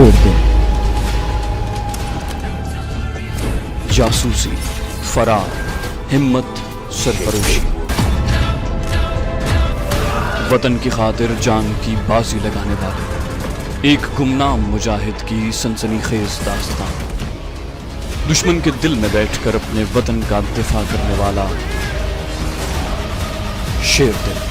शेर दिल, जासूसी, फरार, हिम्मत, सरफरोशी, वतन की खातिर जान की बाजी लगाने वाले एक गुमनाम मुजाहिद की सनसनीखेज दास्तान। दुश्मन के दिल में बैठकर अपने वतन का दिफा करने वाला शेर दिल।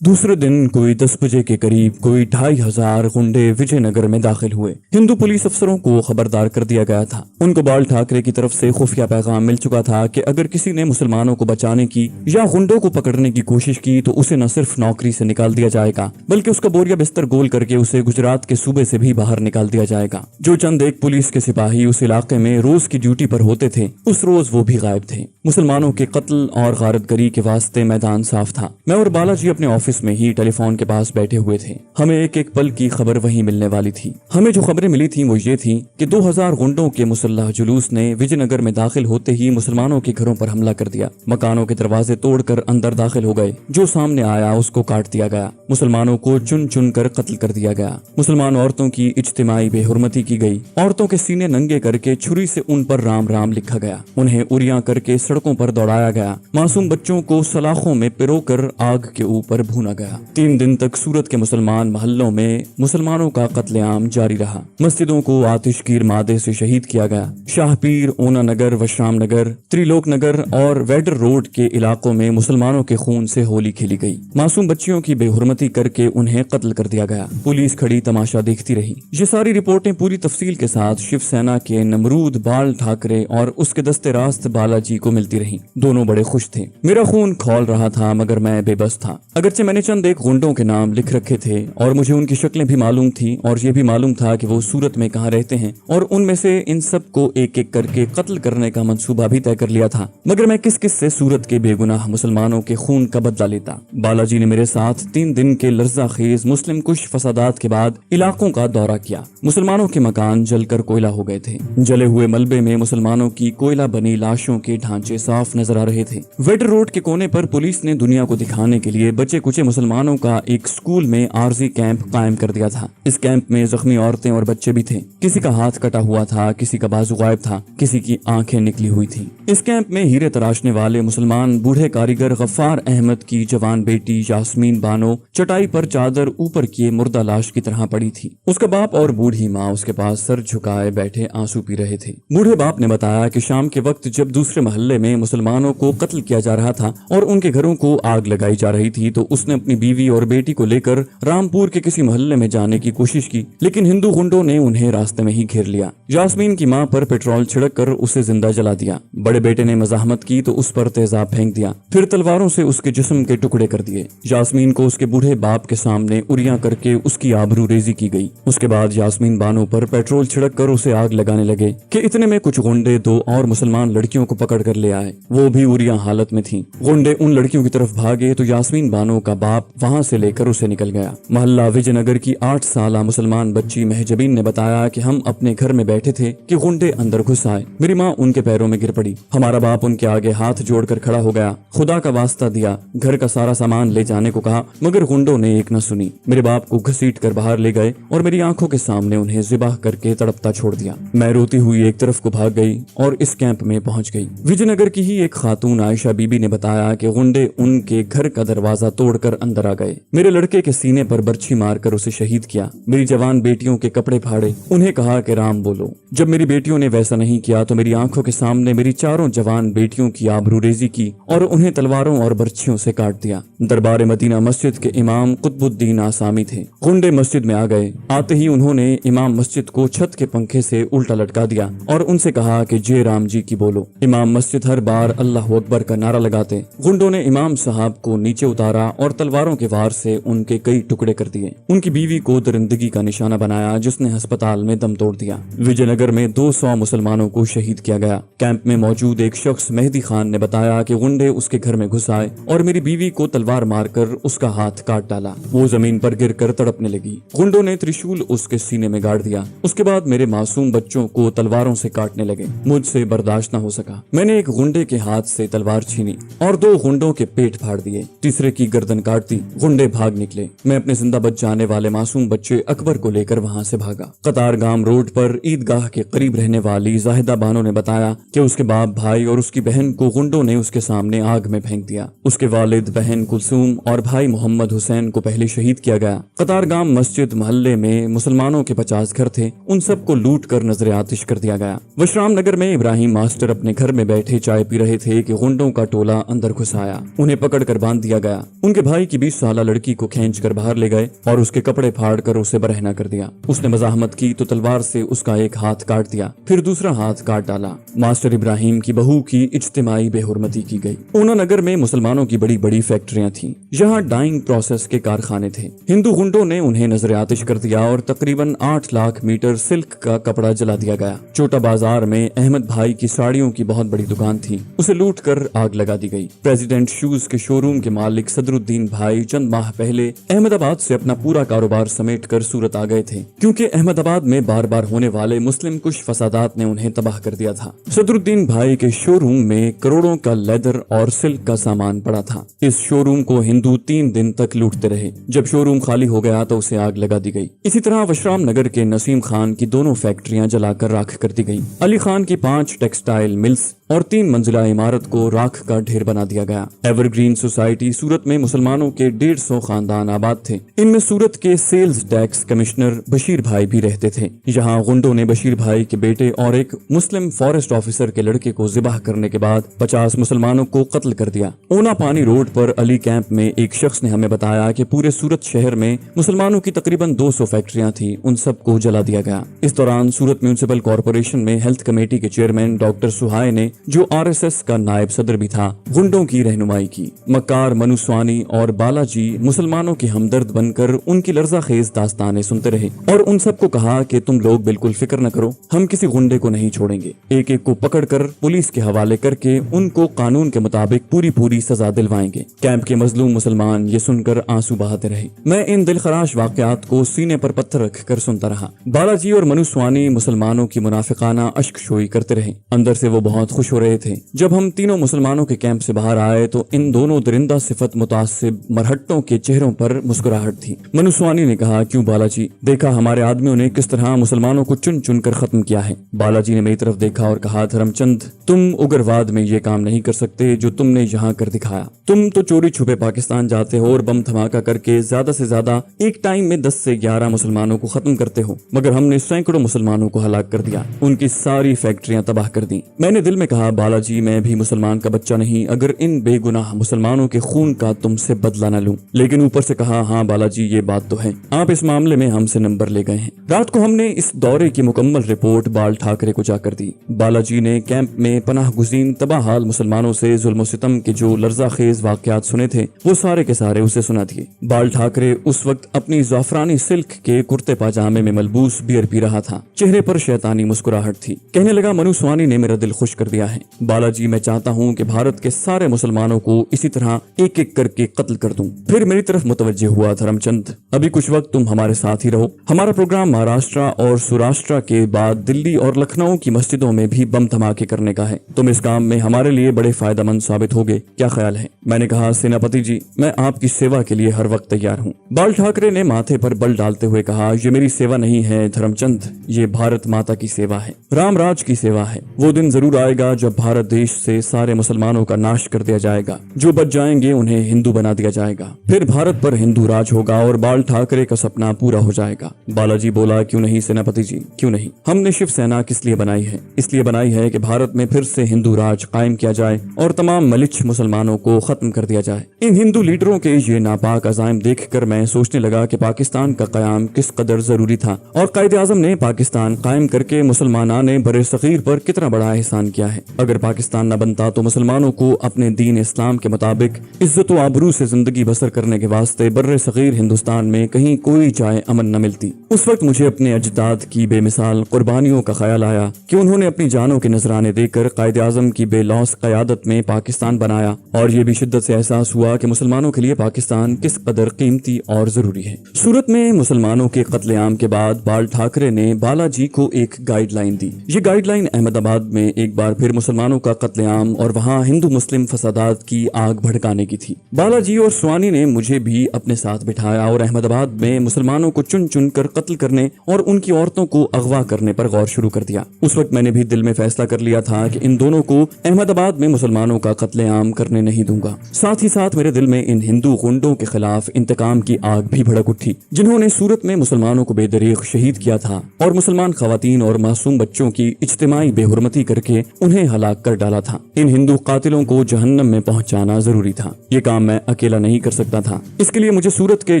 दूसरे दिन कोई 10 बजे के करीब कोई 2500 गुंडे विजयनगर में दाखिल हुए। हिंदू पुलिस अफसरों को खबरदार कर दिया गया था। उनको बाल ठाकरे की तरफ से खुफिया पैगाम मिल चुका था कि अगर किसी ने मुसलमानों को बचाने की या गुंडों को पकड़ने की कोशिश की तो उसे न सिर्फ नौकरी से निकाल दिया जाएगा बल्कि उसका बोरिया बिस्तर गोल करके उसे गुजरात के सूबे से भी बाहर निकाल दिया जाएगा। जो चंद एक पुलिस के सिपाही उस इलाके में रोज की ड्यूटी पर होते थे उस रोज वो भी गायब थे। मुसलमानों के कत्ल और गारतगरी के वास्ते मैदान साफ था। मैं और बालाजी अपने ऑफिस में ही टेलीफोन के पास बैठे हुए थे। हमें एक एक पल की खबर वहीं मिलने वाली थी। हमें जो खबरें मिली थी वो ये थी कि 2000 गुंडों के मुसल्लह जुलूस ने विजयनगर में दाखिल होते ही मुसलमानों के घरों पर हमला कर दिया। मकानों के दरवाजे तोड़कर अंदर दाखिल हो गए। जो सामने आया उसको काट दिया गया। मुसलमानों को चुन चुन कर कत्ल कर दिया गया। मुसलमान औरतों की इज्तिमाई बेहुरमती की गई। औरतों के सीने नंगे करके छुरी से उन पर राम राम लिखा गया। उन्हें उरियां करके सड़कों पर दौड़ाया गया। मासूम बच्चों को सलाखों में पिरोकर आग के ऊपर भूना गया। 3 दिन तक सूरत के मुसलमान महल्लों में मुसलमानों का कत्लेआम जारी रहा। मस्जिदों को आतिशगीर मादे से शहीद किया गया। शाहपीर, ओना नगर, वश्राम नगर, त्रिलोक नगर और वेडर रोड के इलाकों में मुसलमानों के खून से होली खेली गई। मासूम बच्चियों की बेहुरमती करके उन्हें कत्ल कर दिया गया। पुलिस खड़ी तमाशा देखती रही। ये सारी रिपोर्टें पूरी तफसील के साथ शिवसेना के नमरूद बाल ठाकरे और उसके दस्ते रास्त बालाजी को मिलती रही। दोनों बड़े खुश थे। मेरा खून खौल रहा था मगर मैं बेबस था। अगरचे मैंने चंद एक गुंडों के नाम लिख रखे थे और मुझे उनकी शक्लें भी मालूम थी और ये भी मालूम था कि वो सूरत में कहाँ रहते हैं और उनमें से इन सब को एक एक करके कत्ल करने का मंसूबा भी तय कर लिया था। मगर मैं किस किस से सूरत के बेगुनाह मुसलमानों के खून का बदला लेता। बालाजी ने मेरे साथ 3 दिन के लर्जा खेज मुस्लिम कुश फसादात के बाद इलाकों का दौरा किया। मुसलमानों के मकान जलकर कोयला हो गए थे। जले हुए मलबे में मुसलमानों की कोयला बनी लाशों के ढांचे साफ नजर आ रहे थे। वेडर रोड के कोने पर पुलिस ने दुनिया को दिखाने के लिए बचे कुचे मुसलमानों का एक स्कूल में आरजी कैंप कायम कर दिया था। इस कैंप में जख्मी औरतें और बच्चे भी थे। किसी का हाथ कटा हुआ था, किसी का बाजू गायब था, किसी की आंखें निकली हुई थी। इस कैंप में हीरे तराशने वाले मुसलमान बूढ़े कारीगर गफ्फार अहमद की जवान बेटी यास्मीन बानो चटाई पर चादर ऊपर किए मुर्दा लाश की तरह पड़ी थी। उसका बाप और बूढ़ी माँ उसके पास सर झुकाए बैठे आंसू पी रहे थे। बूढ़े बाप ने बताया कि शाम के वक्त जब दूसरे मोहल्ले में मुसलमानों को कत्ल किया जा रहा था और उनके घरों को आग लगाई जा रही थी तो उसने अपनी बीवी और बेटी को लेकर रामपुर के किसी मोहल्ले में जाने की कोशिश की, लेकिन हिंदू गुंडों ने उन्हें रास्ते में ही घेर लिया। यास्मीन की मां पर पेट्रोल छिड़क कर उसे जिंदा जला दिया। बड़े बेटे ने मजाहमत की तो उस पर तेजाब फेंक दिया, फिर तलवारों से उसके जिस्म के टुकड़े कर दिए। यास्मीन को उसके बूढ़े बाप के सामने उरियां करके उसकी आबरू रेजी की गई। उसके बाद यास्मीन बानो पर पेट्रोल छिड़क कर उसे आग लगाने लगे कि इतने में कुछ गुंडे 2 और मुसलमान लड़कियों को पकड़ कर ले आए। वो भी उरियां हालत में थी। गुंडे उन लड़कियों की तरफ भागे तो यास्मीन बानो का बाप वहां से लेकर उसे निकल गया। मोहल्ला विजयनगर की 8 साला मुसलमान बच्ची महजबीन ने बताया कि हम अपने घर में बैठे थे कि गुंडे अंदर घुस आए। मेरी माँ उनके पैरों में गिर पड़ी। हमारा बाप उनके आगे हाथ जोड़कर खड़ा हो गया। खुदा का वास्ता दिया, घर का सारा सामान ले जाने को कहा मगर गुंडों ने एक न सुनी। मेरे बाप को घसीट कर बाहर ले गए और मेरी आंखों के सामने उन्हें जिबाह करके तड़पता छोड़ दिया। मैं रोती हुई एक तरफ को भाग गई और इस कैंप में पहुंच गई। विजयनगर की ही एक खातून आयशा बीबी ने बताया कि गुंडे उनके घर का दरवाजा तोड़कर अंदर आ गए। मेरे लड़के के सीने पर बर्छी मारकर उसे शहीद किया। मेरी जवान बेटियों के कपड़े फाड़े, उन्हें कहा कि राम बोलो। जब मेरी बेटियों ने वैसा नहीं किया तो मेरी आंखों के सामने मेरी 4 जवान बेटियों की आबरूरेजी की और उन्हें तलवारों और बर्छियों से काट दिया। दरबार मदीना मस्जिद के इमाम कुतुबुद्दीन आसामी थे। गुंडे मस्जिद में आ गए। आते ही उन्होंने इमाम मस्जिद को छत के पंखे से उल्टा लटका दिया और उनसे कहा कि जय राम जी की बोलो। इमाम मस्जिद हर बार अल्लाह अकबर का नारा लगाते। गुंडों ने इमाम साहब को नीचे उतारा और तलवारों के वार से उनके कई टुकड़े कर दिए। उनकी बीवी को दरिंदगी का निशाना बनाया, जिसने अस्पताल में दम तोड़ दिया। विजयनगर में 200 मुसलमानों को शहीद किया गया। कैंप में मौजूद एक शख्स मेहदी खान ने बताया कि गुंडे उसके घर में घुस आए और मेरी बीवी को तलवार मारकर उसका हाथ काट डाला। वो जमीन पर गिरकर तड़पने लगी। गुंडों ने त्रिशूल उसके सीने में गाड़ दिया। उसके बाद मेरे मासूम बच्चों को तलवारों से काटने लगे। मुझसे बर्दाश्त न हो सका। मैंने एक गुंडे के हाथ से तलवार छीनी और 2 गुंडों के पेट फाड़ दिए। तीसरे की गर्दन काट दी। गुंडे भाग निकले। मैं अपने जिंदा बच जाने वाले मासूम बच्चे अकबर को लेकर वहाँ से भागा। कतारगाम रोड पर ईदगाह के करीब रहने वाली जाहिदा बानो ने बताया कि उसके बाप, भाई और उसकी बहन को गुंडों ने उसके सामने आग में फेंक दिया। उसके वालिद, बहन कुलसूम और भाई मोहम्मद हुसैन को पहले शहीद किया गया। कतारगाम मस्जिद मोहल्ले में मुसलमानों के 50 घर थे। उन सबको लूट कर नजर आतिश कर दिया गया। वशराम नगर में इब्राहिम मास्टर अपने घर में बैठे चाय पी रहे थे कि गुंडों का टोला अंदर घुस आया। उन्हें पकड़ कर बांध दिया गया। उनके भाई की 20 साला लड़की को खींच कर बाहर ले गए और उसके कपड़े फाड़ कर उसे बरहना कर दिया। उसने मजाहमत की तो तलवार से उसका एक हाथ काट दिया, फिर दूसरा हाथ काट डाला। मास्टर इब्राहिम की बहू की इज्तिमाई बेहुरमती की गई। ऊना नगर में मुसलमानों की बड़ी बड़ी फैक्ट्रियां थीं। यहाँ डाइंग प्रोसेस के कारखाने थे। हिंदू गुंडों ने उन्हें नजर आतिश कर दिया और तकरीबन 8 लाख मीटर सिल्क का कपड़ा जला दिया गया। छोटा बाजार में अहमद भाई की साड़ियों की बहुत बड़ी दुकान थी। उसे लूट कर आग लगा दी गई। प्रेसिडेंट शूज के शोरूम के मालिक सदरुद्दीन भाई चंद माह पहले अहमदाबाद से अपना पूरा कारोबार समेट कर सूरत आ गए थे, क्योंकि अहमदाबाद में बार बार होने वाले मुस्लिम कुछ फसादात ने उन्हें तबाह कर दिया था। सदरुद्दीन भाई के शोरूम में करोड़ों का लेदर और सिल्क का सामान पड़ा था। इस शोरूम को हिंदू 3 दिन तक लूटते रहे। जब शोरूम खाली हो गया तो उसे आग लगा दी गई। इसी तरह वशराम नगर के नसीम खान की दोनों फैक्ट्रियां जलाकर राख कर दी गई। अली खान की 5 टेक्सटाइल मिल्स और 3 मंजिला इमारत को राख का ढेर बना दिया गया। एवरग्रीन सोसाइटी सूरत में मुसलमानों के 150 खानदान आबाद थे। इनमें सूरत के सेल्स टैक्स कमिश्नर बशीर भाई भी रहते थे। यहाँ गुंडों ने बशीर भाई के बेटे और एक मुस्लिम फॉरेस्ट ऑफिसर के लड़के को जिबाह करने के बाद 50 मुसलमानों को कत्ल कर दिया। ऊना पानी रोड पर अली कैंप में एक शख्स ने हमें बताया कि पूरे सूरत शहर में मुसलमानों की तकरीबन 200 फैक्ट्रियां थी। उन सबको जला दिया गया। इस दौरान सूरत म्यूनिसिपल कॉर्पोरेशन में हेल्थ कमेटी के चेयरमैन डॉक्टर सुहाय ने, जो RSS का नायब सदर भी था, गुंडों की रहनुमाई की। मक्कार, मनुस्वानी और बालाजी मुसलमानों के हमदर्द बनकर उनकी लर्जाखेज दास्तानें सुनते रहे और उन सबको कहा कि तुम लोग बिल्कुल फिक्र न करो, हम किसी गुंडे को नहीं छोड़ेंगे। एक एक को पकड़कर पुलिस के हवाले करके उनको कानून के मुताबिक पूरी सजा दिलवाएंगे। कैंप के मजलूम मुसलमान ये सुनकर आंसू बहाते रहे। मैं इन दिलखराश वाकयात को सीने पर पत्थर रख कर सुनता रहा। बालाजी और मनुस्वानी मुसलमानों की मुनाफिकाना अश्कशोई करते रहे। अंदर से वो बहुत खुश हो रहे थे। जब हम तीनों मुसलमानों के कैंप से बाहर आए तो इन दोनों दरिंदा सिफत मुतासिब मरहट्टों के चेहरों पर मुस्कुराहट थी। मनुस्वानी ने कहा, क्यों बालाजी, देखा हमारे आदमियों ने किस तरह मुसलमानों को चुन चुन कर खत्म किया है। बालाजी ने मेरी तरफ देखा और कहा, धर्मचंद, तुम उग्रवाद में ये काम नहीं कर सकते जो तुमने यहाँ कर दिखाया। तुम तो चोरी छुपे पाकिस्तान जाते हो और बम धमाका करके ज्यादा से ज्यादा एक टाइम में 10 से 11 मुसलमानों को खत्म करते हो, मगर हमने सैकड़ों मुसलमानों को हलाक कर दिया, उनकी सारी फैक्ट्रियां तबाह कर दी। मैंने दिल में कहा, बालाजी, मैं भी मुसलमान का बच्चा नहीं अगर इन बेगुनाह मुसलमानों के खून का तुमसे बदला न लूं। लेकिन ऊपर से कहा, हाँ बालाजी, ये बात तो है, आप इस मामले में हमसे नंबर ले गए हैं। रात को हमने इस दौरे की मुकम्मल रिपोर्ट बाल ठाकरे को जाकर दी। बालाजी ने कैंप में पनाह गुज़ीन तबाहाल मुसलमानों से जुल्म सितम के जो लर्जाखेज वाकयात सुने थे वो सारे के सारे उसे सुना दिए। बाल ठाकरे उस वक्त अपनी जाफरानी सिल्क के कुर्ते पाजामे में मलबूस बियर पी रहा था। चेहरे पर शैतानी मुस्कुराहट थी। कहने लगा, मनुस्वानी ने मेरा दिल खुश कर दिया है। बालाजी, मैं चाहता हूँ कि भारत के सारे मुसलमानों को इसी तरह एक एक करके कत्ल कर दूं। फिर मेरी तरफ मुतवज्जे हुआ, धर्मचंद, अभी कुछ वक्त तुम हमारे साथ ही रहो। हमारा प्रोग्राम महाराष्ट्र और सौराष्ट्र के बाद दिल्ली और लखनऊ की मस्जिदों में भी बम धमाके करने का है। तुम इस काम में हमारे लिए बड़े फायदेमंद साबित होगे, क्या ख्याल है? मैंने कहा, सेनापति जी, मैं आपकी सेवा के लिए हर वक्त तैयार हूँ। बाल ठाकरे ने माथे पर बल डालते हुए कहा, ये मेरी सेवा नहीं है धर्मचंद, ये भारत माता की सेवा है, राम राज की सेवा है। वो दिन जरूर आएगा जब भारत देश से सारे मुसलमानों का नाश कर दिया जाएगा। जो बच जाएंगे उन्हें हिंदू बना दिया जाएगा। फिर भारत पर हिंदू राज होगा और बाल ठाकरे का सपना पूरा हो जाएगा। बालाजी बोला, क्यों नहीं सेनापति जी, क्यों नहीं। हमने शिवसेना किस लिए बनाई है? इसलिए बनाई है कि भारत में फिर से हिंदू राज कायम किया जाए और तमाम मलिच मुसलमानों को खत्म कर दिया जाए। इन हिंदू लीडरों के ये नापाक अज़ाइम देखकर मैं सोचने लगा कि पाकिस्तान का कयाम किस कदर जरूरी था और कायदे आज़म ने पाकिस्तान कायम करके मुसलमानाने बरे सगीर पर कितना बड़ा एहसान किया है। अगर पाकिस्तान न बनता तो मुसलमानों को अपने दीन इस्लाम के मुताबिक इज्जत व आबरू से जिंदगी बसर करने के वास्ते बर्रे सगीर हिंदुस्तान में कहीं कोई जाए अमन न मिलती। उस वक्त मुझे अपने अजदाद की बेमिसाल कुर्बानियों का ख्याल आया कि उन्होंने अपनी जानों के नजराने देकर कायद आजम की बेलौस क़यादत में पाकिस्तान बनाया, और ये भी शिद्दत से एहसास हुआ कि मुसलमानों के लिए पाकिस्तान किस कदर कीमती और जरूरी है। सूरत में मुसलमानों के कत्लेआम के बाद बाल ठाकरे ने बालाजी को एक गाइडलाइन दी। ये गाइडलाइन अहमदाबाद में एक बार फिर मुसलमानों का कत्लेआम और वहाँ हिंदू मुस्लिम फसादात की आग भड़काने की थी। बालाजी और स्वानी ने मुझे भी अपने साथ बिठाया और अहमदाबाद में मुसलमानों को चुन चुन कर कत्ल करने और उनकी औरतों को अगवा करने पर गौर शुरू कर दिया। उस वक्त मैंने भी दिल में फैसला कर लिया था कि इन दोनों को अहमदाबाद में मुसलमानों का कत्लेआम करने नहीं दूंगा। साथ ही साथ मेरे दिल में इन हिंदू गुंडों के खिलाफ इंतकाम की आग भी भड़क उठी, जिन्होंने सूरत में मुसलमानों को बेदरीग शहीद किया था और मुसलमान खवातीन और मासूम बच्चों की इज्तिमाई बेहुरमती करके उन्हें हलाक कर डाला था। इन हिंदू कातिलों को जहन्नम में पहुंचाना जरूरी था। ये काम मैं अकेला नहीं कर सकता था। इसके लिए मुझे सूरत के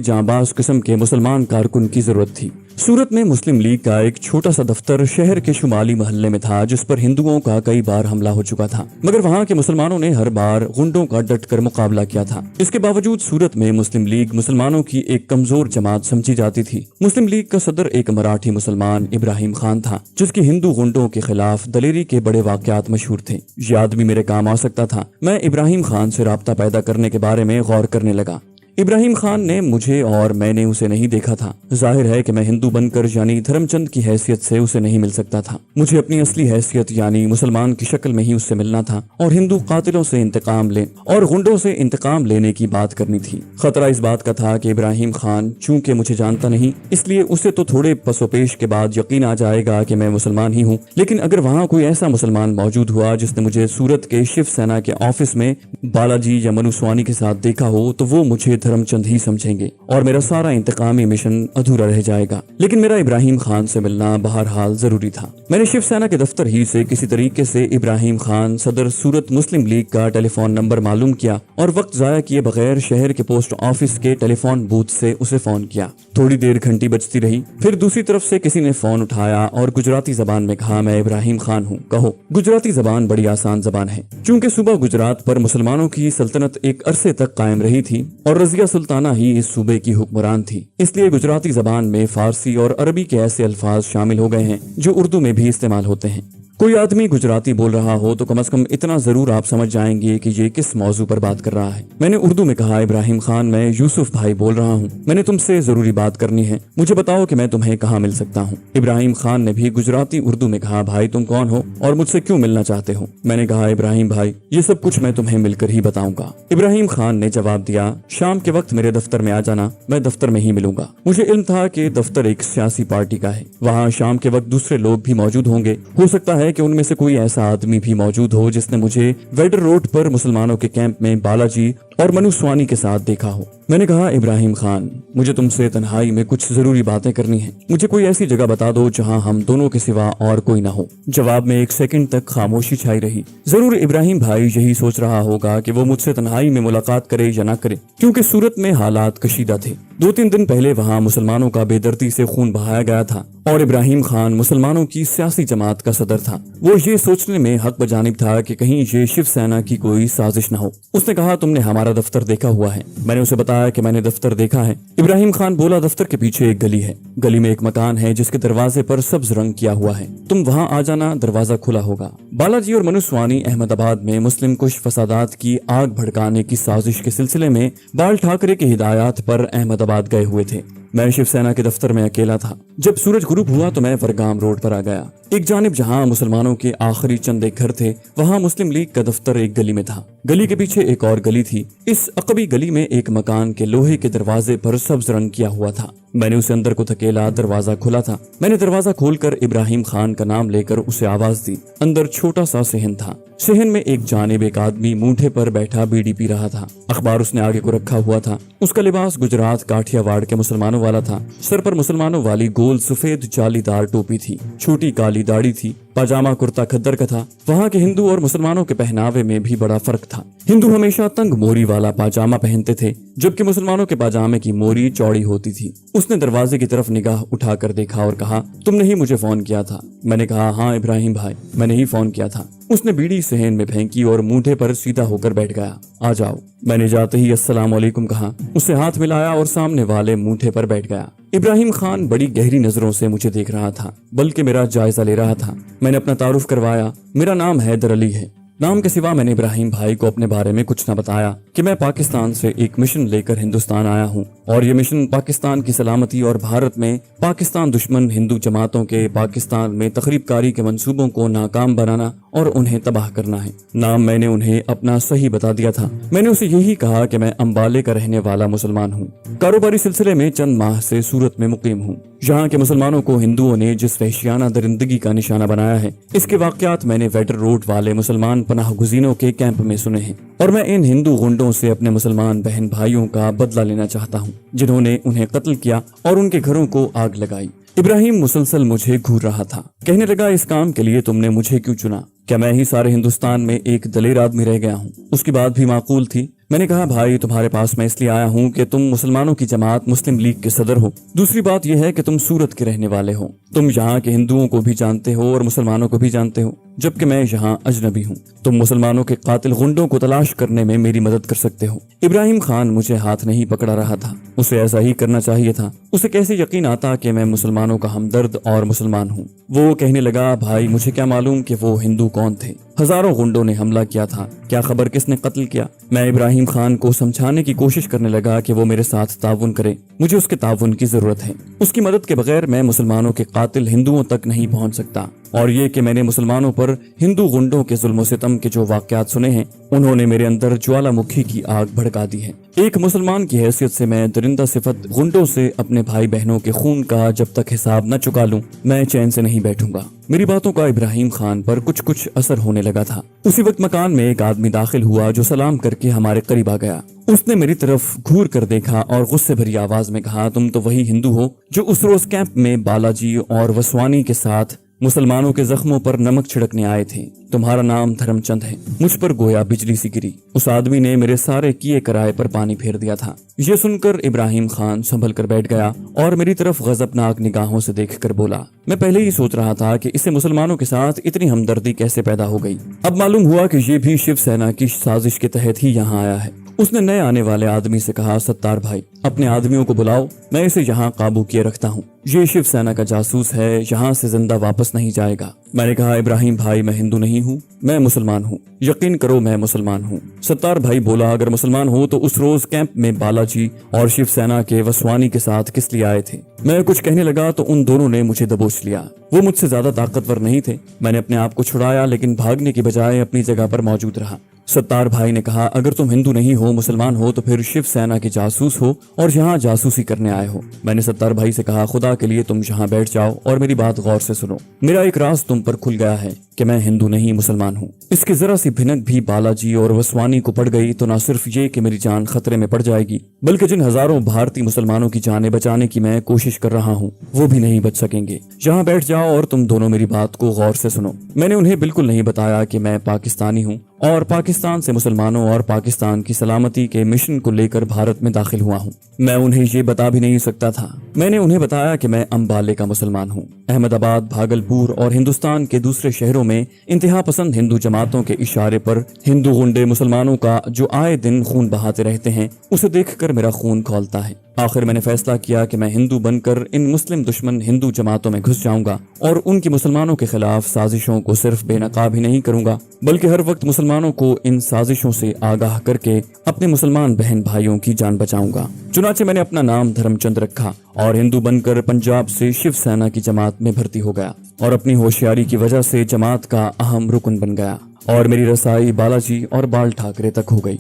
जांबाज किस्म के मुसलमान कारकुन की जरूरत थी। सूरत में मुस्लिम लीग का एक छोटा सा दफ्तर शहर के शुमाली मोहल्ले में था, जिस पर हिंदुओं का कई बार हमला हो चुका था, मगर वहाँ के मुसलमानों ने हर बार गुंडों का डटकर मुकाबला किया था। इसके बावजूद सूरत में मुस्लिम लीग मुसलमानों की एक कमजोर जमात समझी जाती थी। मुस्लिम लीग का सदर एक मराठी मुसलमान इब्राहिम खान था, जिसकी हिंदू गुंडों के खिलाफ दलेरी के बड़े वाकयात मशहूर थे। ये आदमी मेरे काम आ सकता था। मैं इब्राहिम खान से राब्ता पैदा करने के बारे में गौर करने लगा। इब्राहिम खान ने मुझे और मैंने उसे नहीं देखा था। जाहिर है कि मैं हिंदू बनकर यानी धर्मचंद की हैसियत से उसे नहीं मिल सकता था। मुझे अपनी असली हैसियत यानी मुसलमान की शक्ल में ही उससे मिलना था और हिंदू कातिलों से इंतकाम और गुंडों से इंतकाम लेने की बात करनी थी। खतरा इस बात का था कि इब्राहिम खान चूंकि मुझे जानता नहीं, इसलिए उसे तो थोड़े पसोपेश के बाद यकीन आ जाएगा कि मैं मुसलमान ही हूँ। लेकिन अगर वहाँ कोई ऐसा मुसलमान मौजूद हुआ जिसने मुझे सूरत के शिव सेना के ऑफिस में बालाजी या मनु स्वानी के साथ देखा हो, तो वो मुझे धर्मचंद ही समझेंगे और मेरा सारा इंतकामी मिशन अधूरा रह जाएगा। लेकिन मेरा इब्राहिम खान से मिलना बहरहाल जरूरी था। मैंने शिवसेना के दफ्तर ही से किसी तरीके से इब्राहिम खान सदर सूरत मुस्लिम लीग का टेलीफोन नंबर मालूम किया और वक्त जाया किए बगैर शहर के पोस्ट ऑफिस के टेलीफोन बूथ से उसे फोन किया। थोड़ी देर घंटी बजती रही, फिर दूसरी तरफ से किसी ने फोन उठाया और गुजराती जबान में कहा, मैं इब्राहिम खान हूँ, कहो। गुजराती जबान बड़ी आसान जबान है। चूंकि सुबह गुजरात पर मुसलमानों की सल्तनत एक अरसे तक कायम रही थी और रजिया सुल्ताना ही इस सूबे की हुक्मरान थी, इसलिए गुजराती जबान में फारसी और अरबी के ऐसे अल्फाज शामिल हो गए हैं जो उर्दू में भी इस्तेमाल होते हैं। कोई आदमी गुजराती बोल रहा हो तो कम से कम इतना जरूर आप समझ जाएंगे कि ये किस मौजू पर बात कर रहा है। मैंने उर्दू में कहा, इब्राहिम खान, मैं यूसुफ भाई बोल रहा हूँ, मैंने तुमसे जरूरी बात करनी है, मुझे बताओ कि मैं तुम्हें कहाँ मिल सकता हूँ। इब्राहिम खान ने भी गुजराती उर्दू में कहा, भाई तुम कौन हो और मुझसे क्यों मिलना चाहते हो। मैंने कहा, इब्राहिम भाई, ये सब कुछ मैं तुम्हें मिलकर ही बताऊंगा। इब्राहिम खान ने जवाब दिया, शाम के वक्त मेरे दफ्तर में आ जाना, मैं दफ्तर में ही मिलूंगा। मुझे इल्म था कि दफ्तर एक सियासी पार्टी का है, वहाँ शाम के वक्त दूसरे लोग भी मौजूद होंगे। हो सकता है कि उनमें से कोई ऐसा आदमी भी मौजूद हो जिसने मुझे वेडर रोड पर मुसलमानों के कैंप में बालाजी और मनु स्वानी के साथ देखा हो। मैंने कहा, इब्राहिम खान, मुझे तुमसे तन्हाई में कुछ जरूरी बातें करनी है। मुझे कोई ऐसी जगह बता दो जहां हम दोनों के सिवा और कोई ना हो। जवाब में एक सेकंड तक खामोशी छाई रही। जरूर इब्राहिम भाई यही सोच रहा होगा कि वो मुझसे तन्हाई में मुलाकात करे या ना करे, क्योंकि सूरत में हालात कशीदा थे। 2-3 दिन पहले वहाँ मुसलमानों का बेदर्दी से खून बहाया गया था और इब्राहिम खान मुसलमानों की सियासी जमात का सदर था। वो ये सोचने में हक बजानिब था कि कहीं ये शिव सेना की कोई साजिश न हो। उसने कहा, तुमने हमारा दफ्तर देखा हुआ है। मैंने उसे बताया कि मैंने दफ्तर देखा है। इब्राहिम खान बोला, दफ्तर के पीछे एक गली है, गली में एक मकान है जिसके दरवाजे पर सब्ज रंग किया हुआ है, तुम वहाँ आ जाना, दरवाजा खुला होगा। बालाजी और मनु स्वानी अहमदाबाद में मुस्लिम कुश फसादात की आग भड़काने की साजिश के सिलसिले में बाल ठाकरे की हिदायत पर अहमदाबाद गए हुए थे। मैं शिवसेना के दफ्तर में अकेला था। जब सूरज गुरूब हुआ तो मैं फरगाम रोड पर आ गया। एक जानिब जहां मुसलमानों के आखिरी चंद एक घर थे, वहां मुस्लिम लीग का दफ्तर एक गली में था। गली के पीछे एक और गली थी। इस अकबी गली में एक मकान के लोहे के दरवाजे पर सब्ज रंग किया हुआ था। मैंने उसे अंदर को धकेला, दरवाजा खुला था। मैंने दरवाजा खोलकर इब्राहिम खान का नाम लेकर उसे आवाज दी। अंदर छोटा सा सेहन था। सेहन में एक जानिब एक आदमी मूंठे पर बैठा बीड़ी पी रहा था। अखबार उसने आगे को रखा हुआ था। उसका लिबास गुजरात काठियावाड़ के मुसलमानों वाला था। सर पर मुसलमानों वाली गोल सफेद जालीदार टोपी थी। छोटी काली दाढ़ी थी। पाजामा कुर्ता खद्दर का था। वहाँ के हिंदू और मुसलमानों के पहनावे में भी बड़ा फर्क था। हिंदू हमेशा तंग मोरी वाला पाजामा पहनते थे, जबकि मुसलमानों के पाजामे की मोरी चौड़ी होती थी। उसने दरवाजे की तरफ निगाह उठाकर देखा और कहा, तुमने ही मुझे फोन किया था। मैंने कहा, हाँ इब्राहिम भाई, मैंने ही फोन किया था। उसने बीड़ी सहन में फेंकी और मूठे पर सीधा होकर बैठ गया। आ जाओ। मैंने जाते ही अस्सलाम वालेकुम कहा, उससे हाथ मिलाया और सामने वाले मूठे पर बैठ गया। इब्राहिम खान बड़ी गहरी नजरों से मुझे देख रहा था, बल्कि मेरा जायजा ले रहा था। मैंने अपना तारुफ करवाया, मेरा नाम हैदर अली है। नाम के सिवा मैंने इब्राहिम भाई को अपने बारे में कुछ न बताया कि मैं पाकिस्तान से एक मिशन लेकर हिंदुस्तान आया हूँ और ये मिशन पाकिस्तान की सलामती और भारत में पाकिस्तान दुश्मन हिंदू जमातों के पाकिस्तान में तखरीबकारी के मंसूबों को नाकाम बनाना और उन्हें तबाह करना है। नाम मैंने उन्हें अपना सही बता दिया था। मैंने उसे यही कहा कि मैं अम्बाले का रहने वाला मुसलमान हूँ। कारोबारी सिलसिले में चंद माह से सूरत में मुकीम हूँ। यहाँ के मुसलमानों को हिंदुओं ने जिस वहशियाना दरिंदगी का निशाना बनाया है, इसके वाकयात मैंने वेडर रोड वाले मुसलमान पनाह गुज़ीनों के कैंप में सुने हैं और मैं इन हिंदू गुंडों से अपने मुसलमान बहन भाइयों का बदला लेना चाहता हूँ, जिन्होंने उन्हें कत्ल किया और उनके घरों को आग लगाई। इब्राहिम मुसलसल मुझे घूर रहा था। कहने लगा, इस काम के लिए तुमने मुझे क्यों चुना? क्या मैं ही सारे हिंदुस्तान में एक दलेर आदमी रह गया हूँ? उसकी बात भी माकूल थी। मैंने कहा, भाई तुम्हारे पास मैं इसलिए आया हूँ कि तुम मुसलमानों की जमात मुस्लिम लीग के सदर हो। दूसरी बात यह है कि तुम सूरत के रहने वाले हो। तुम यहाँ के हिंदुओं को भी जानते हो और मुसलमानों को भी जानते हो, जबकि मैं यहाँ अजनबी हूँ। तुम मुसलमानों के कातिल गुंडों को तलाश करने में मेरी मदद कर सकते हो। इब्राहिम खान मुझे हाथ नहीं पकड़ा रहा था। उसे ऐसा ही करना चाहिए था। उसे कैसे यकीन आता कि मैं मुसलमानों का हमदर्द और मुसलमान हूँ। वो कहने लगा, भाई मुझे क्या मालूम कि वो हिंदू कौन थे। हजारों गुंडों ने हमला किया था, क्या खबर किसने कत्ल किया। मैं इब्राहिम खान को समझाने की कोशिश करने लगा कि वो मेरे साथ ताउन करे। मुझे उसके ताउन की जरूरत है। उसकी मदद के बगैर मैं मुसलमानों के कातिल हिंदुओं तक नहीं पहुंच सकता। और ये कि मैंने मुसलमानों पर हिंदू गुंडों के जुल्म सितम के जो वाकयात सुने हैं, उन्होंने मेरे अंदर ज्वालामुखी की आग भड़का दी है। एक मुसलमान की हैसियत से मैं दरिंदा सिफत गुंडों से अपने भाई बहनों के खून का जब तक हिसाब न चुका लूं, मैं चैन से नहीं बैठूंगा। मेरी बातों का इब्राहिम खान पर कुछ कुछ असर होने लगा था। उसी वक्त मकान में एक आदमी दाखिल हुआ जो सलाम करके हमारे करीब आ गया। उसने मेरी तरफ घूर कर देखा और गुस्से भरी आवाज में कहा, तुम तो वही हिंदू हो जो उस रोज कैंप में बालाजी और वसवानी के साथ मुसलमानों के जख्मों पर नमक छिड़कने आए थे। तुम्हारा नाम धर्मचंद है। मुझ पर गोया बिजली सी गिरी। उस आदमी ने मेरे सारे किए कराए पर पानी फेर दिया था। ये सुनकर इब्राहिम खान संभल कर बैठ गया और मेरी तरफ गजबनाक निगाहों से देखकर बोला, मैं पहले ही सोच रहा था कि इसे मुसलमानों के साथ इतनी हमदर्दी कैसे पैदा हो गई। अब मालूम हुआ कि ये भी शिवसेना की साजिश के तहत ही यहाँ आया है। उसने नए आने वाले आदमी से कहा, सत्तार भाई अपने आदमियों को बुलाओ, मैं इसे यहाँ काबू किए रखता हूँ। ये शिवसेना का जासूस है, यहाँ से जिंदा वापस नहीं जाएगा। मैंने कहा, इब्राहिम भाई मैं हिंदू नहीं हूँ, मैं मुसलमान हूँ। यकीन करो मैं मुसलमान हूँ। सत्तार भाई बोला, अगर मुसलमान हो तो उस रोज कैंप में बालाजी और शिवसेना के वसवानी के साथ किस लिए आए थे। मैं कुछ कहने लगा तो उन दोनों ने मुझे दबोच लिया। वो मुझसे ज्यादा ताकतवर नहीं थे। मैंने अपने आप को छुड़ाया, लेकिन भागने की बजाय अपनी जगह पर मौजूद रहा। सत्तार भाई ने कहा, अगर तुम हिंदू नहीं हो, मुसलमान हो, तो फिर शिवसेना के जासूस हो और यहाँ जासूसी करने आए हो। मैंने सत्तार भाई से कहा, खुदा के लिए तुम यहाँ बैठ जाओ और मेरी बात गौर से सुनो। मेरा एक राज तुम पर खुल गया है कि मैं हिंदू नहीं मुसलमान हूँ। इसकी जरा सी भिनक भी बालाजी और वसवानी को पड़ गई तो न सिर्फ ये कि मेरी जान खतरे में पड़ जाएगी, बल्कि जिन हजारों भारतीय मुसलमानों की जानें बचाने की मैं कोशिश कर रहा हूँ, वो भी नहीं बच सकेंगे। यहाँ बैठ जाओ और तुम दोनों मेरी बात को गौर से सुनो। मैंने उन्हें बिल्कुल नहीं बताया कि मैं पाकिस्तानी हूँ और पाकिस्तान से मुसलमानों और पाकिस्तान की सलामती के मिशन को लेकर भारत में दाखिल हुआ हूँ। मैं उन्हें ये बता भी नहीं सकता था। मैंने उन्हें बताया कि मैं अम्बाले का मुसलमान हूँ। अहमदाबाद, भागलपुर और हिंदुस्तान के दूसरे शहरों में इंतहा पसंद हिंदू जमातों के इशारे पर हिंदू गुंडे मुसलमानों का जो आए दिन खून बहाते रहते हैं, उसे देखकर मेरा खून खौलता है। आखिर मैंने फैसला किया कि मैं हिंदू बनकर इन मुस्लिम दुश्मन हिंदू जमातों में घुस जाऊंगा और उनकी मुसलमानों के खिलाफ साजिशों को सिर्फ बेनकाब ही नहीं करूंगा, बल्कि हर वक्त मुसलमानों को इन साजिशों से आगाह करके अपने मुसलमान बहन भाइयों की जान बचाऊंगा। चुनाचे मैंने अपना नाम धर्मचंद रखा और हिंदू बनकर पंजाब से शिवसेना की जमात में भर्ती हो गया और अपनी होशियारी की वजह से जमात का अहम रुकन बन गया और मेरी रसाई बालाजी और बाल ठाकरे तक हो गई।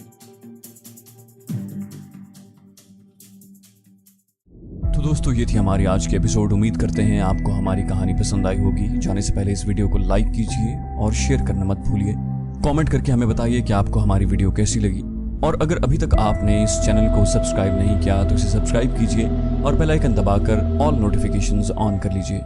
तो दोस्तों, ये थी हमारी आज की एपिसोड। उम्मीद करते हैं आपको हमारी कहानी पसंद आई होगी। जाने से पहले इस वीडियो को लाइक कीजिए और शेयर करना मत भूलिए। कमेंट करके हमें बताइए कि आपको हमारी वीडियो कैसी लगी, और अगर अभी तक आपने इस चैनल को सब्सक्राइब नहीं किया तो इसे सब्सक्राइब कीजिए और बेल आइकन दबाकर ऑल नोटिफिकेशंस ऑन कर लीजिए।